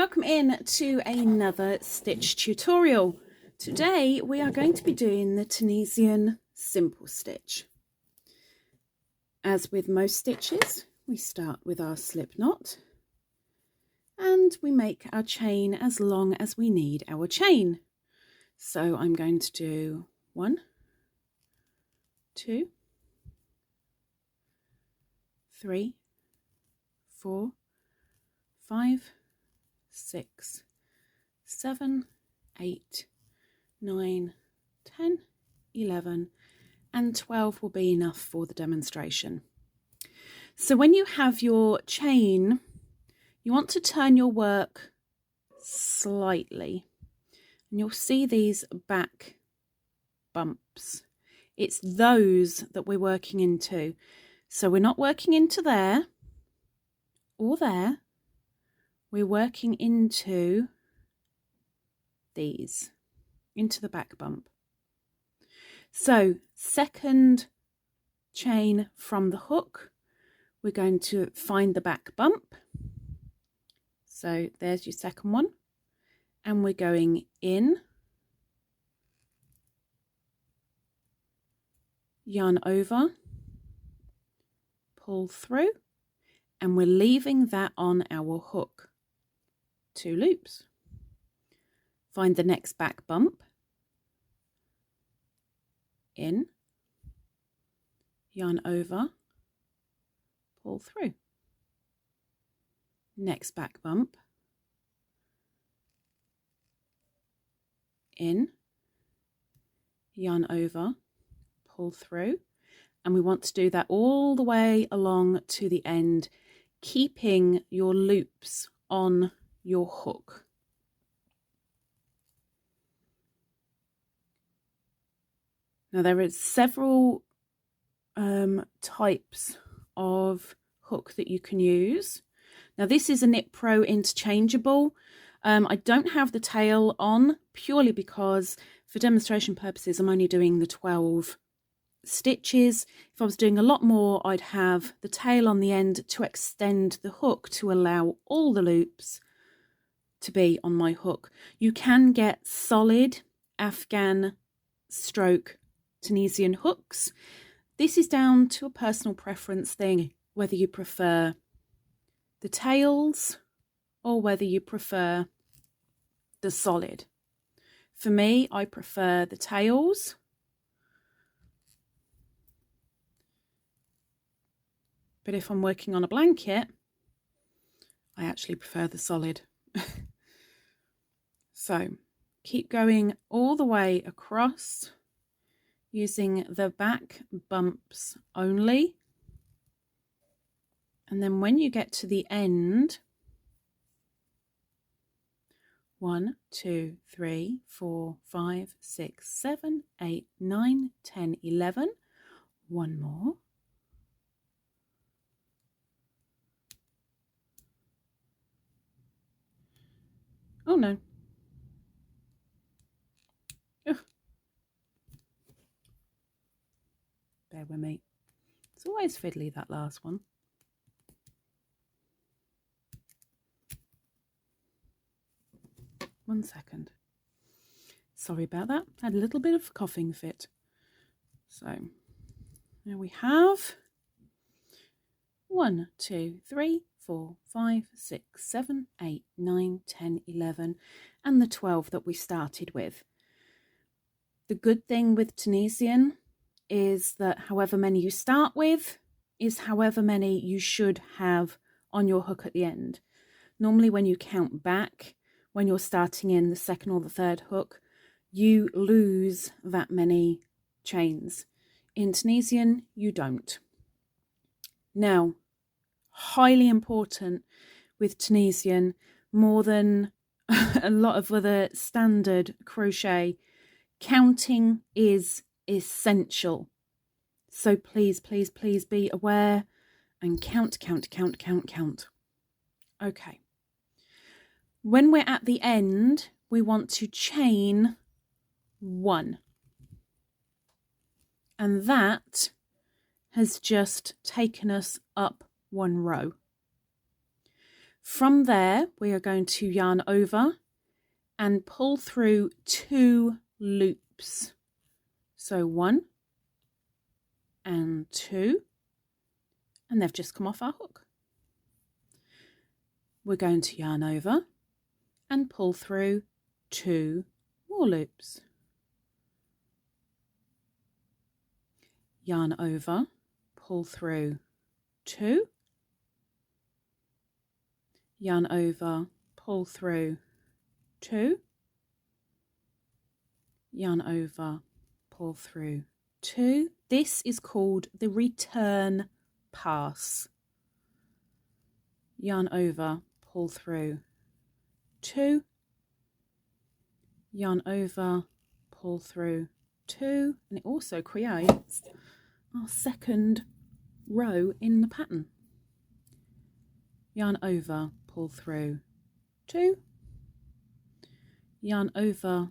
Welcome in to another stitch tutorial. Today we are going to be doing the Tunisian Simple Stitch. As with most stitches, we start with our slip knot and we make our chain as long as we need our chain. So I'm going to do 1, 2, 3, 4, 5, 6, 7, 8, 9, 10, 11 and 12 will be enough for the demonstration. So when you have your chain, you want to turn your work slightly and you'll see these back bumps. It's those that we're working into. So we're not working into there or there. We're working into these, into the back bump. So second chain from the hook, we're going to find the back bump. So there's your second one. And we're going in, yarn over, pull through, and we're leaving that on our hook. 2 loops. Find the next back bump, in, yarn over, pull through. Next back bump, in, yarn over, pull through, and we want to do that all the way along to the end, keeping your loops on your hook. Now there is several types of hook that you can use. Now this is a Knit Pro interchangeable. I don't have the tail on purely because for demonstration purposes I'm only doing the 12 stitches. If I was doing a lot more, I'd have the tail on the end to extend the hook to allow all the loops to be on my hook. You can get solid Afghan stroke Tunisian hooks. This is down to a personal preference thing, whether you prefer the tails or whether you prefer the solid. For me, I prefer the tails. But if I'm working on a blanket, I actually prefer the solid. So keep going all the way across using the back bumps only. And then when you get to the end, 1, 2, 3, 4, 5, 6, 7, 8, 9, 10, 11. One more. Oh no. Ugh. Bear with me. It's always fiddly, that last one. One second. Sorry about that. Had a little bit of a coughing fit. So there we have 1, 2, 3, 4, 5, 6, 7, 8, 9, 10, 11 and the 12 that we started with. The good thing with Tunisian is that however many you start with is however many you should have on your hook at the end. Normally when you count back, when you're starting in the second or the third hook, you lose that many chains. In Tunisian, you don't. Now, highly important with Tunisian, more than a lot of other standard crochet, counting is essential. So please, please, please be aware and count. Okay. When we're at the end, we want to chain 1. And that has just taken us up 1 row. From there, we are going to yarn over and pull through 2 loops. So 1 and 2, and they've just come off our hook. We're going to yarn over and pull through 2 more loops. Yarn over, pull through 2, yarn over, pull through 2, yarn over, pull through 2. This is called the return pass. Yarn over, pull through 2, yarn over, pull through 2, and it also creates our second row in the pattern. Yarn over, pull through 2, yarn over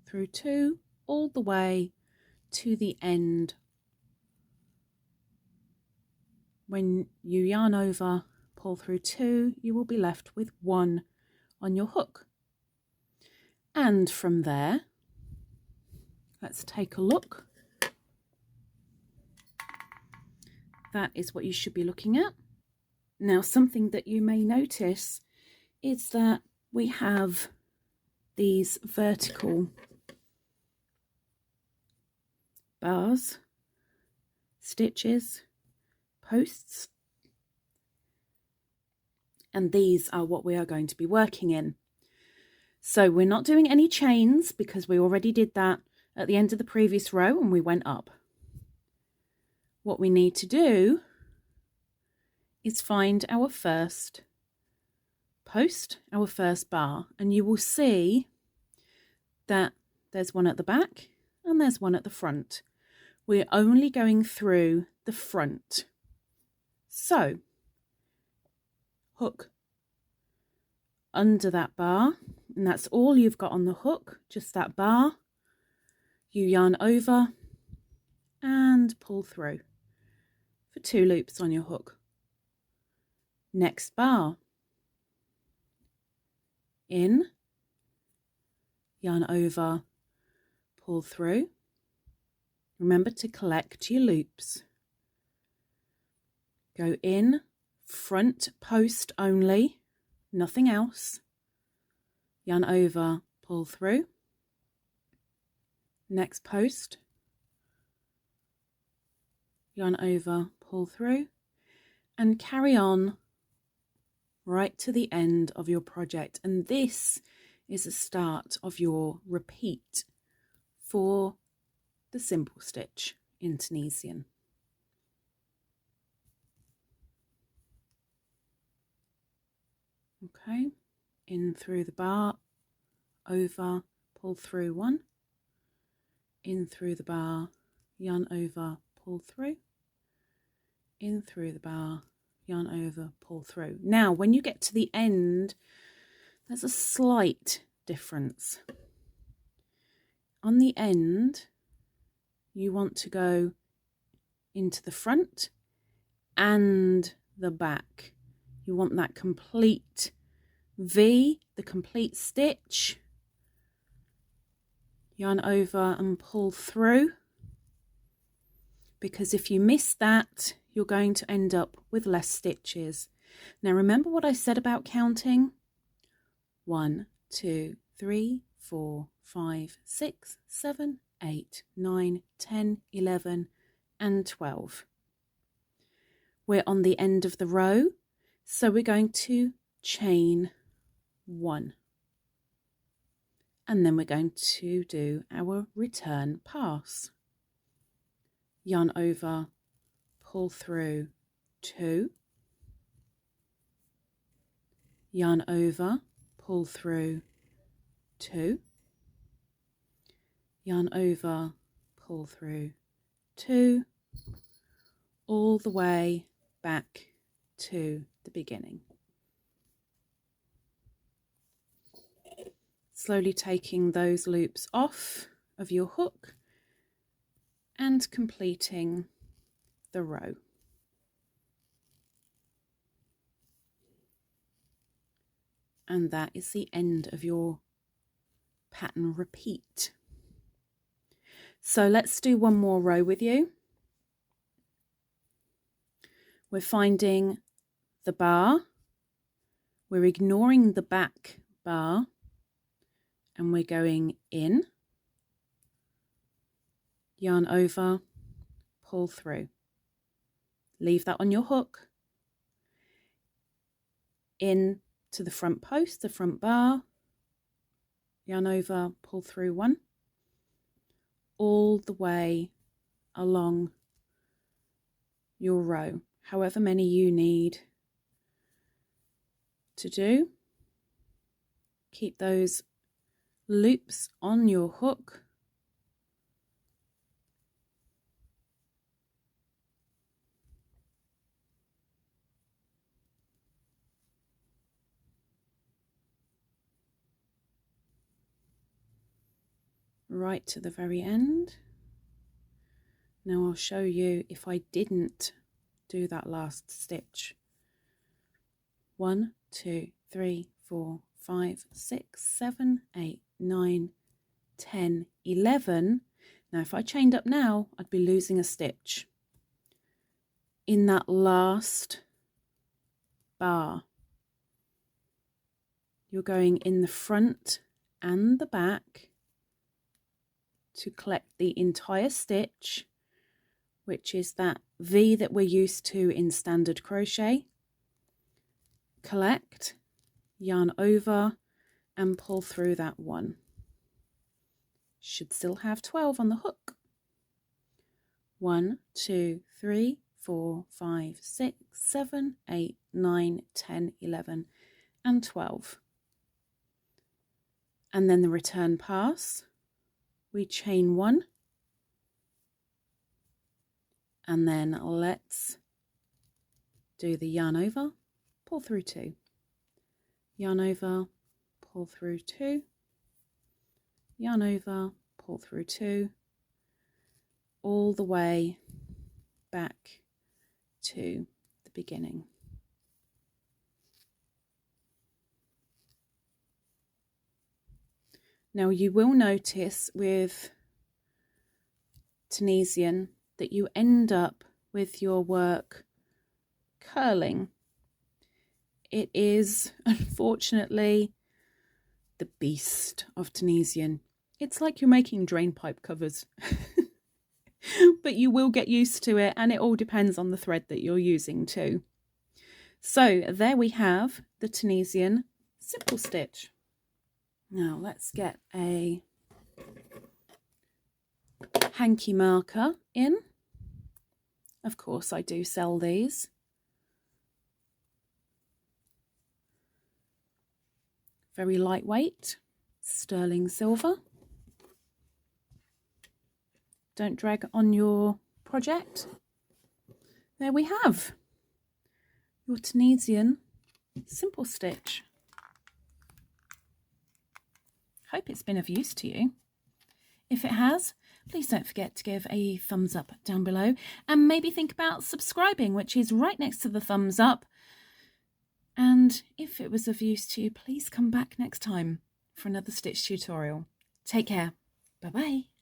through 2 all the way to the end. When you yarn over, pull through 2, you will be left with 1 on your hook. And from there, let's take a look. That is what you should be looking at. Now, something that you may notice is that we have these vertical bars, stitches, posts, and these are what we are going to be working in. So we're not doing any chains because we already did that at the end of the previous row and we went up. What we need to do is find our first post, our first bar, and you will see that there's one at the back and there's one at the front. We're only going through the front. So hook under that bar, and that's all you've got on the hook, just that bar. You yarn over and pull through for 2 loops on your hook. Next bar, in, yarn over, pull through. Remember to collect your loops. Go in, front post only, nothing else. Yarn over, pull through. Next post, yarn over, pull through, and carry on right to the end of your project. And this is the start of your repeat for the simple stitch in Tunisian. Okay, in through the bar, over, pull through 1, in through the bar, yarn over, pull through, in through the bar, yarn over, pull through. Now when you get to the end, there's a slight difference. On the end, you want to go into the front and the back. You want that complete V, the complete stitch. Yarn over and pull through, because if you miss that, you're going to end up with less stitches. Now remember what I said about counting? 1, 2, 3, 4, 5, 6, 7, 8, 9, 10, 11, and 12. We're on the end of the row, so we're going to chain 1. And then we're going to do our return pass. Yarn over, pull through 2, yarn over, pull through 2, yarn over, pull through 2, all the way back to the beginning. Slowly taking those loops off of your hook and completing the row. And that is the end of your pattern repeat. So let's do one more row with you. We're finding the bar, we're ignoring the back bar, and we're going in, yarn over, pull through. Leave that on your hook, in to the front post, the front bar, yarn over, pull through one, all the way along your row, however many you need to do. Keep those loops on your hook. Right to the very end. Now I'll show you if I didn't do that last stitch. 1, 2, 3, 4, 5, 6, 7, 8, 9, 10, 11. Now if I chained up now, I'd be losing a stitch in that last bar. You're going in the front and the back to collect the entire stitch, which is that V that we're used to in standard crochet. Collect, yarn over, and pull through that one. Should still have 12 on the hook. 1, 2, 3, 4, 5, 6, 7, 8, 9, 10, 11, and 12. And then the return pass. We chain 1, and then let's do the yarn over, pull through 2, yarn over, pull through 2, yarn over, pull through 2, all the way back to the beginning. Now you will notice with Tunisian that you end up with your work curling. It is unfortunately the beast of Tunisian. It's like you're making drain pipe covers. But you will get used to it, and it all depends on the thread that you're using too. So there we have the Tunisian Simple Stitch. Now let's get a hanky marker in. Of course I do sell these. Very lightweight, sterling silver. Don't drag on your project. There we have your Tunisian Simple Stitch. Hope it's been of use to you. If it has, please don't forget to give a thumbs up down below, and maybe think about subscribing, which is right next to the thumbs up. And if it was of use to you, please come back next time for another stitch tutorial. Take care. Bye bye.